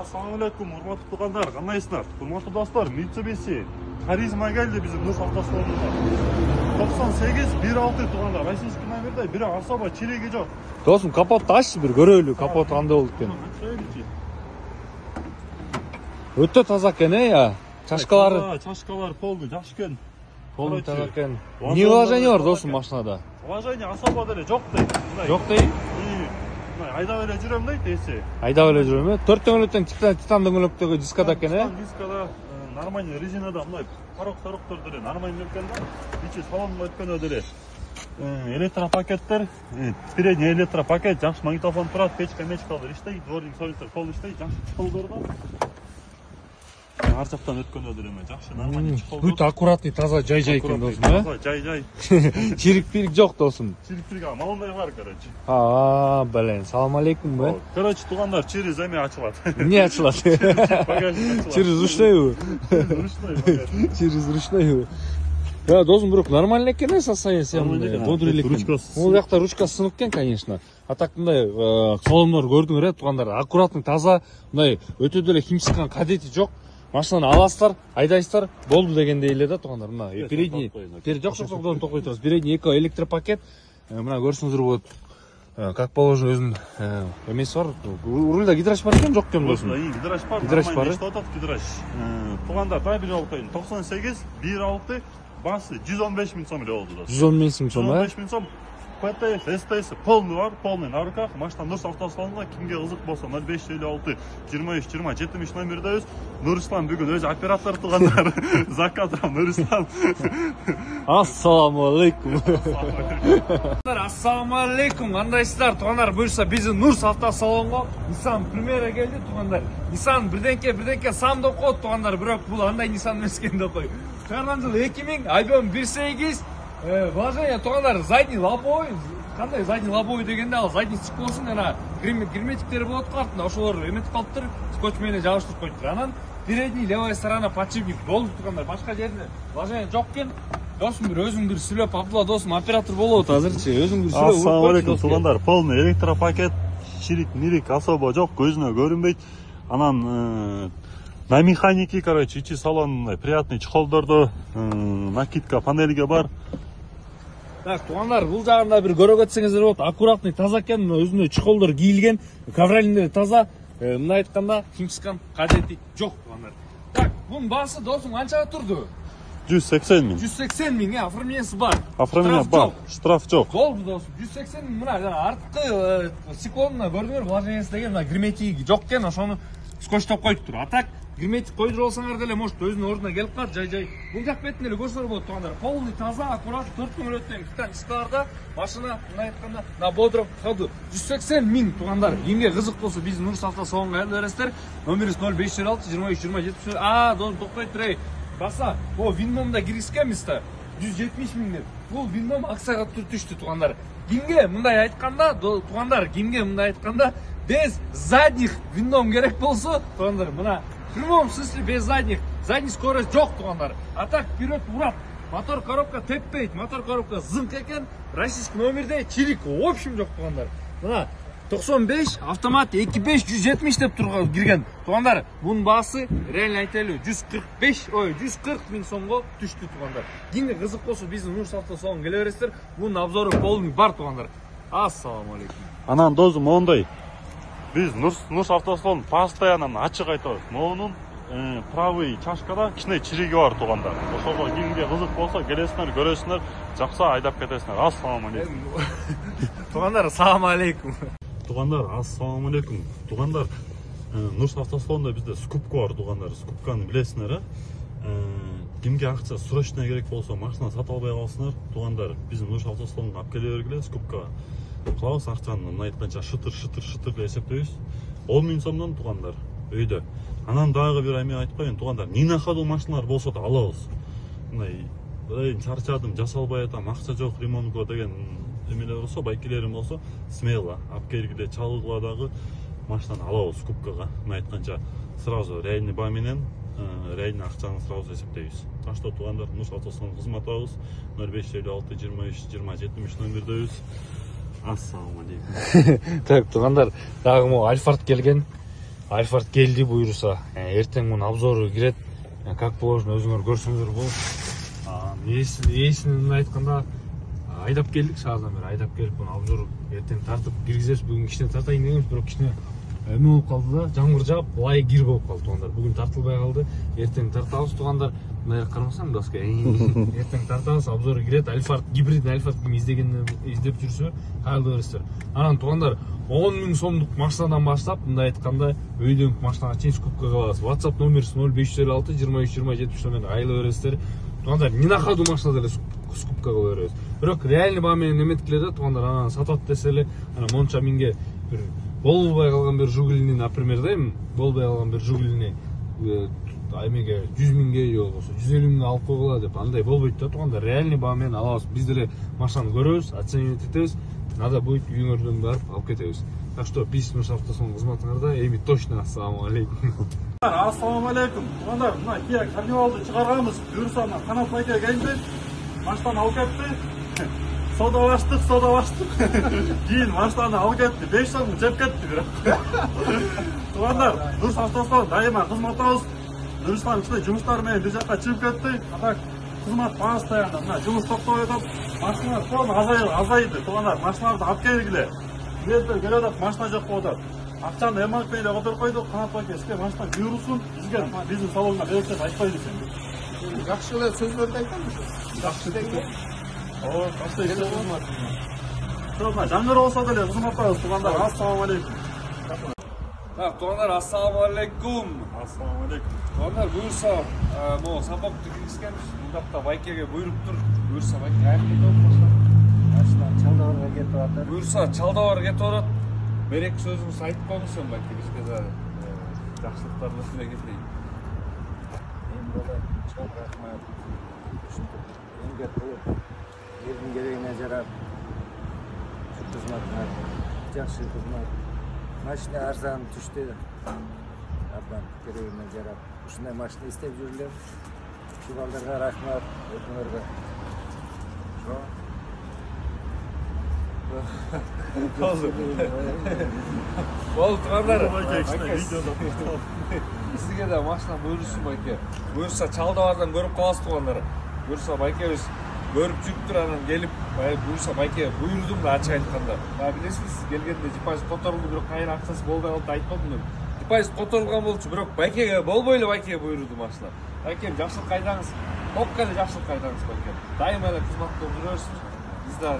Ассалаумалейкум, урматтуу туугандар, кандайсыздар? Урматтуу достор, Mitsubishi Харизма келди биздин Нур автосалонуна. 98-16 туугандар, российский номерде, бирок особо чириги жок. Досум, капотты аччы бир көрөлү, капот кандай болду экен. Өтө таза экен, я. Чашкалары полный, жакшы экен. Полный таза экен. Не вложение бар досум машинада? Вложение особо деле жок дейт. Жок дейт? Айдап эле жүрөм дейт, эси. Айдап эле жүрөм э? 4 дөңгөлөктөн титан дөңгөлөктөгү дискада экен э? Дискада нормальный резинада мындай парок-сороктор деле нормальный экен да. Ичи салонго өткөндө деле электропакеттер, передний электропакет, жакшы магнитофон турат, печка-мечкалар иштейт, дворник солистер кол иштейт, жакшы чыкылдыр да. Ар жактан өткөндө деле жакшы нормальный чыкылдыр. Бүт аккуратный, таза жай-жай экен досум э? Жай-жай. Чирик-пирик жок досум. Чирик-пирик малындай бар, короче. Блин, салам алейкум бе. Короче, туугандар, через эме ачылат. Не ачылат? Через ручной. Через ручной. Да, досум бирок нормальный экен состояние, бодрый экен. Бул жакта ручкасы сынып экен, конечно. А так мындай салондор көрдүңөр э, туугандар, аккуратный, таза, мындай өтө деле химчиккан кадети жок. Машинаны аласыздар, айдайсыздар, болду дегендей эле да туугандар. Мына передний, жок токтой турабыз. Передний эко электропакет. Мына көрсөңүздөр болот. Как положено өзүнүн эмеси бар. Рульда гидрач бар экен, жок экен досум. Гидрач бар. Гидрач бар. Гидрач. Туугандар, тай бир жолу коюн. 98-16 басы 115 миң сом эле болду досум. 115 миң сом, 115 миң сом. ПТС, СТС полный бар, полный на руках. Машина Нур автосалонуна кимге кызык болсо 0556 23 20 70 номердебиз. Нурислам бүгүн өзү оператор туугандар. Закатрам Нурислам. Ассаламу алейкум. Ассаламу алейкум. Кандайсыздар туугандар? Буюрса биздин Нур автосалонго Nissan Primera келди туугандар. Nissan бирденке сам деп коет туугандар, бирок бул андай Nissan эмес экен деп кой. Чыгарган жылы 2000, айбем 1.8. Вложение туугандар, задний лобовой. Кандай задний лобовой дегенде ал задний стеклосун жана герметиктери болот артында, ошолор эметип калыптыр, скотч менен жабыштырып коюптур. Анан передний левая сторона подшипник болду туугандар, башка жерде вложение жок экен. Досум бир өзүң бир сүйлөп, Абдулла досум оператор болот азырчы, өзүң бир сүйлөп. Ассаламу алейкум туугандар, полный электропакет, чирик-мирик особо жок, көзүнө көрүнбөйт. Анан на механике, короче, ичи салон приятный чехолдордо, накидка панельге бар. Так, туугандар, бул жагында бир көрө кетсеңиздер болот. Аккуратный, таза экен, өзүнө чехолдор кийилген, ковролиндери таза. Мына айтканда, химчиккан кадети жок туугандар. Так, бунун баасы досум канчага турду? 180 миң. 180 миң, оформлениясы бар. Оформление бар, штраф жок. Болду досум, 180 миң. Мына арткы стеклонуна көрдүңөр, вложениясы деген мына герметиги жок экен, ошону скотчтоп коюптур. А так герметик койдура алсаңар деле, может, өзүнүн ордуна келип калат, жай-жай. Бул жак бетин эле көрсөңөр болот туугандар. Полный таза, аккурат, 4 дөңгөлөктөн титан дискаларда машина мына айтканда на бодром ходу. 180 миң туугандар. Кимге кызык болсо биздин Нур автосалонго келип бересиздер. Номерибиз 0506 23 20 70. Досум токтой турай. Баса, о Винмомда киргизгенбиз да. 170 миң деп. Бул Винмом акцияга түштү туугандар. Кимге мындай айтканда, туугандар, кимге мындай айтканда, без задних Винмом керек болсо, туугандар, мына в прямом смысле без задних. Задний скорость жок туугандар. А так вперед урат. Мотор коробка теппейт, мотор коробка зынк экен. Российский номерде чирик в общем жок туугандар. Мына 95 автомат 25 170 деп турган кирген. Туугандар, бунун баасы реально айтайлы 140 миң сомго түштү туугандар. Кимге кызык болсо биздин Нур автосалонго келе бересиздер. Бунун обзору полный бар туугандар. Ассаламу алейкум. Анан досум моундай. Биз Нур автосалон постоянно ачык айтабыз. Моунун правый чашкада кичине чириги бар туугандар. Ошого кимге кызык болсо келесиңер, көрөсүңөр, жакса айдап кетесиңер. Ассаламу алейкум. Туугандар, ассаламу алейкум. Туугандар, ассаламу алейкум. Туугандар, Нур автосалонда бизде скупка бар туугандар. Скупканы билесиңер, кимге акча срочно керек болсо, машина сатып албай калсыңар, туугандар, биздин Нур автосалонго алып келе бергиле, скупкага. Кылабыз акчаны, мына айтканча шытыр эле эсептейбиз. 10 миң сомдон туугандар өйдө. Анан дагы бир эме айтып коеюн туугандар, не на ходу машиналар болсо да алабыз. Мындай чарчадым, жасалбай атам, акча жок, ремонтко деген эмелер болсо, байкелерим болсо, смело алып келгиле, чалгыла дагы машинаны алабыз скупкага. Мына айтканча сразу реальный ба менен реальный акчаны сразу эсептейбиз. Так что туугандар, Нур автосалон кызмат алабыз. 0556 23 20 70 номердебиз. Ассаламу алейкум. Так, туугандар, дагы могу Альфард келген. Альфард келди буюрса. Эртең мунун обзору кирет. Как положено өзүңөр көрсөңүздөр болот. Ээсинин айтканда айдап келдик, шаардан бери айдап келип муну обзор эртең тартып киргизебиз. Бүгүн кичине тартайын дегенбиз, бирок кичине эме болуп калды да, жамгыр жаап, лай кир болуп калды туугандар. Бүгүн тартылбай калды. Эртең тартабыз туугандар. Мына карамасаң доска. Эртең тартабыз, обзору кирет. Альфард гибрид, Альфард ким издеп жүрсө, кайрылып бересиздер. Анан туугандар 10 000 сомдук машинадан баштап, мындай айтканда, өйдөн машинага чейин скупка кылабыз. WhatsApp номерибиз 0556 23 20 70 номерге кайрылып бересиздер. Туугандар, нинахаду машина деле скупка кылып беребиз. Бирок реальный баа менен эметкилер да туугандар, анан сатат десе эле, анан монча миңге бир болбой калган бир Жигулини, например, дейм, болбой калган бир Жигулини эмеге 100 000ге же болбосо 150 000ге алып койгула деп, андай болбойт да туугандар. Реальный баа менен алабыз. Биз деле машинаны көрөбүз, оценивать этебиз. Надо будет үйүңөрдөн барып алып кетебиз. Так что биз Нурсавтосонун кызматыңарда, эми точно ассаламу алейкум. Ассаламу алейкум. Туугандар, мына Kia Carnival'ды чыгарганбыз. Буюрса мына Канат байке келди. Машинаны алып кетти. Содалаштык. Кийин машинаны алып кетти. 5 сом жеп кетти бирок. Туугандар, Нурсавтосон дайыма кызматабыз. Нурислам кичине жумуштар менен бир жакка чыгып кетти. Атак кызмат постоянно мына жумуш токтоп атат. Машиналар тоон азайды. Туугандар, машиналарды алып келгиле. Клиенттер келип атат, машина жок болуп атат. Акчаны эмалып эле отуруп койдук. Канат байке сизге машина буйрусун, бизге биздин салонга берип айтпайбыз энди. Жакшы эле сөз берди айтамыз. Жакшы деген. Кандай кызмат. Туугандар, жаңгыр болсо деле кызматтабыз туугандар. Ассаламу алейкум. Так, туугандар, ассаламу алейкум. Ассаламу алейкум. Туугандар, буюрса, могу сапапты киргизгенбиз. Мундакта байкеге буйруп тур. Буюрса байке кайра кетип машина. Машина Чалдабарга кетип атат. Буюрса Чалдабарга кетип атат. Берек сөзүңүз айтып коңузсун байке, бизге да жакшылыктарды эле кетейин. Эми болот, чоң рахмат. Эмгек кылып, элдин керегине жарап, кызматыңар жакшы кызмат. Машина арзан түштү. Абдан керегине жарап, ушундай машина издеп жүрүлөм. Чубалдарга рахмат, өкмөргө. Болду туугандар. Сизге да машина буйрусун байке. Буюрса Чалдабардан көрүп каласыз туугандар. Буюрса байкебиз көрүп жүрүптүр, анан келип, буюрса байке буйрудум да ачык айтканда. Билесизби, келгенде депозит которулду, бирок кайра акчасы болбой калды айтпадым мен. Депозит которулган болчу, бирок байкеге болбой эле байкеге буйруду машина. Байкем жакшылык айдаңыз. Топка эле жакшылык айдаңыз байкем. Дайыма эле кызматта жүрөсүз. Биз да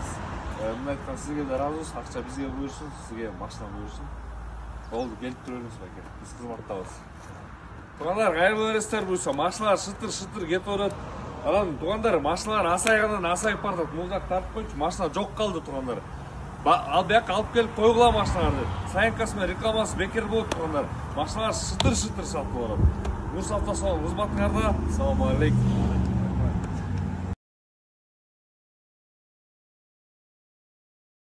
мына айткан сизге да ыраазыбыз, акча бизге буйрсун, сизге машина буйрсун. Болду, келип турабыз байке. Биз кызматтабыз. Туугандар, кайрылып бересиздер, буюрса машиналар шытыр кетип атат. Анан туугандар, машиналар асайгандан асайып баратат. Мундак тартып койчу, машина жок калды туугандар. Ал бияка алып келип койгула машиналарды. Саянкасы менен рекламасы бекер болот туугандар. Машиналар шытыр сатылып барат. Нурсавтосонун кызматыңарда. Ассаламу алейкум.